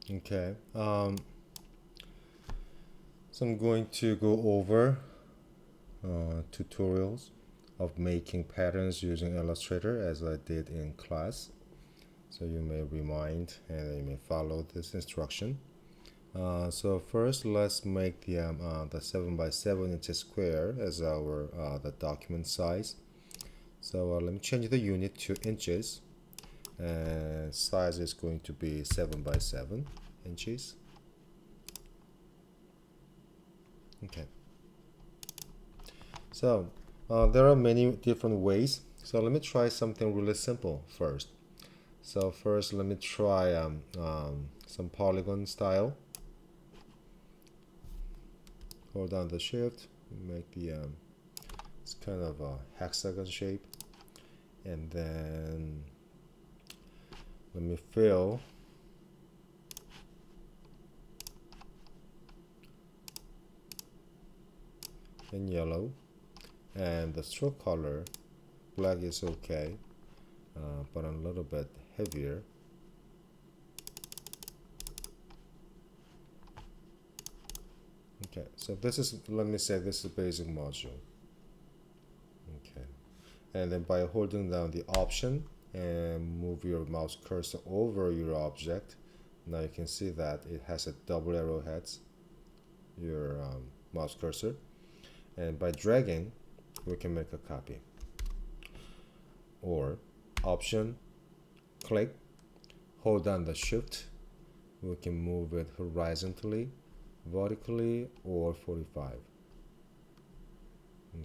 Okay. So I'm going to go over tutorials of making patterns using Illustrator as I did in class. So you may remind and you may follow this instruction. So first, let's make the 7 by 7 inches square as our the document size. So let me change the unit to inches, and size is going to be 7 by 7 inches. Okay. So there are many different ways. So let me try something really simple first. So first, let me try some polygon style. Hold down the shift, make the it's kind of a hexagon shape, and then let me fill in yellow, and the stroke color black is okay, but a little bit heavier. Okay, so this is, let me say this is basic module. Okay, and then by holding down the option and move your mouse cursor over your object, now you can see that it has a double arrowheads, your mouse cursor, and by dragging we can make a copy, or option, click, hold down the shift, we can move it horizontally, vertically, or 45.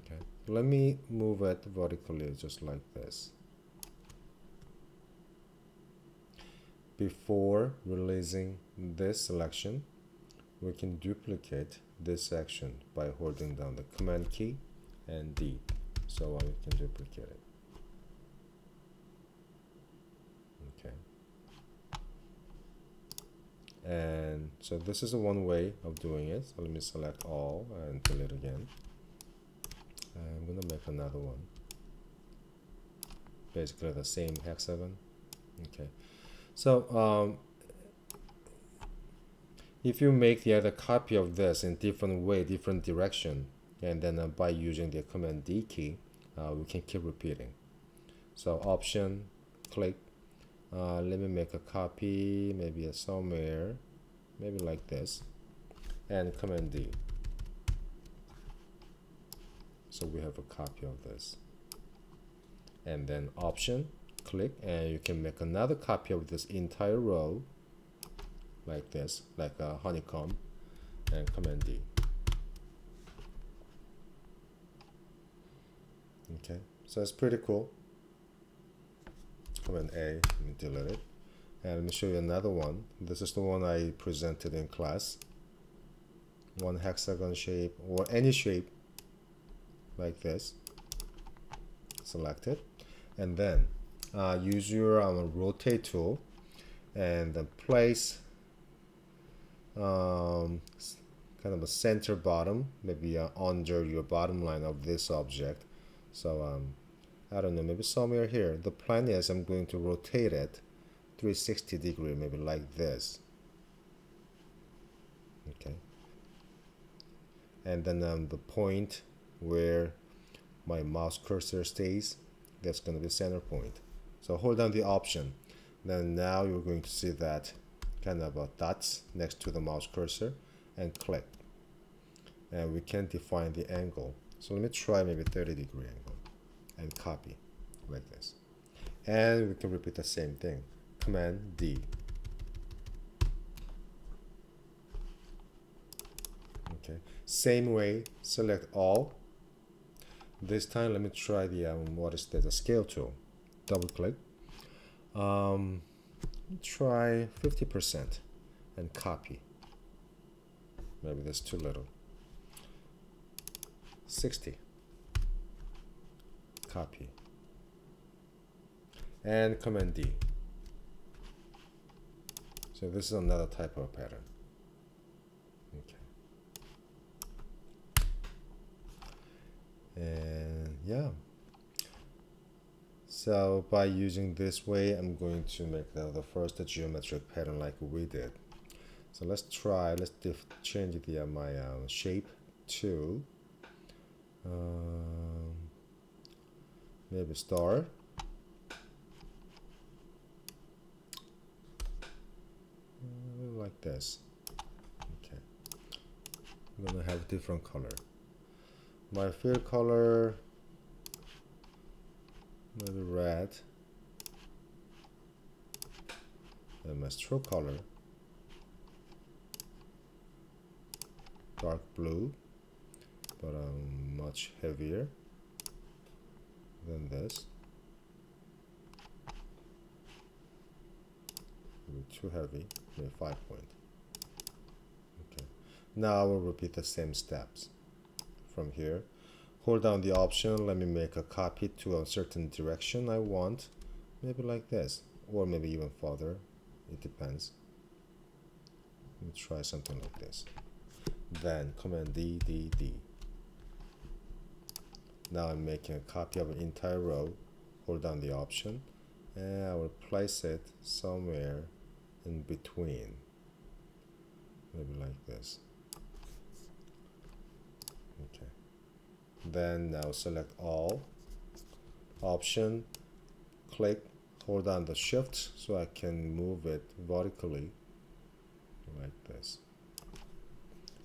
Okay, let me move it vertically just like this. Before releasing this selection, we can duplicate this section by holding down the command key and D, so we can duplicate it. Okay, and so this is one way of doing it. So let me select all and delete again. I'm gonna make another one, basically the same hexagon. Okay, so if you make the other copy of this in different way, different direction, and then by using the command D key, we can keep repeating. So option, click, let me make a copy, maybe somewhere, maybe like this, and command D. So we have a copy of this. And then option, click, and you can make another copy of this entire row, like this, like a honeycomb, and command D. Okay, so it's pretty cool. Command A, let me delete it. And let me show you another one. This is the one I presented in class. One hexagon shape, or any shape like this. Select it, and then use your rotate tool and then place kind of a center bottom, maybe under your bottom line of this object. So I don't know, maybe somewhere here. The plan is I'm going to rotate it 360 degree, maybe like this. Okay, and then the point where my mouse cursor stays, that's going to be center point. So hold down the option, then now you're going to see that kind of dots next to the mouse cursor, and click, and we can define the angle. So let me try maybe 30-degree angle and copy like this, and we can repeat the same thing, command D. Okay, same way, select all. This time let me try the what is that, the scale tool, double click, try 50% and copy, maybe that's too little, 60, copy, and command D. So this is another type of pattern. Okay, and yeah, so by using this way I'm going to make the first geometric pattern like we did. So let's try, change the my shape to maybe star. Like this. Okay, I'm gonna have different color. My fill color, maybe red, and my stroke color, dark blue, but much heavier than this. Maybe too heavy, maybe 5 point. Okay, now we'll repeat the same steps from here. Hold down the option, let me make a copy to a certain direction I want, maybe like this, or maybe even farther, it depends. Let me try something like this. Then Command D, D, D. Now I'm making a copy of an entire row. Hold down the option, and I will place it somewhere in between, maybe like this. Okay. Then now select all, option, click, hold down the shift so I can move it vertically like this,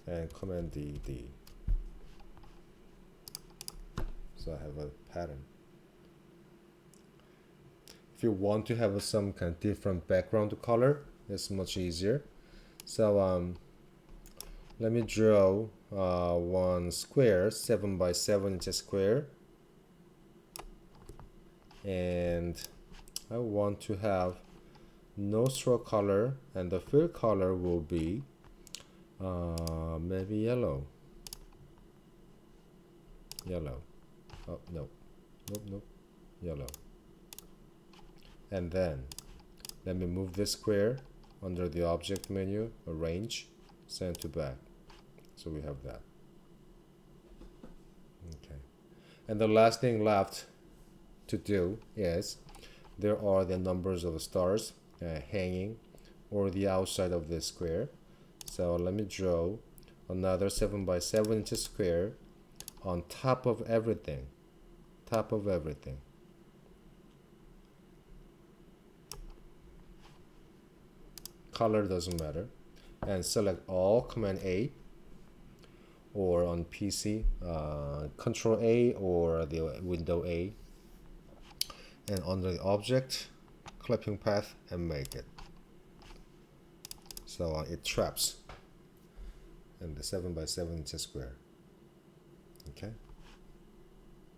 and Command D, D. So I have a pattern. If you want to have some kind of different background color, it's much easier. So let me draw one square, 7 by 7 inch square, and I want to have no stroke color, and the fill color will be maybe yellow. Oh no, nope, yellow. And then let me move this square under the object menu, arrange, send to back. So we have that. Okay. And the last thing left to do is there are the numbers of the stars hanging or the outside of this square. So let me draw another 7 by 7 inch square on top of everything. Color doesn't matter. And select all, Command A, or on PC, Control A or the Window A, and under the object, clipping path, and make it. So it traps in the 7 by 7 inch square.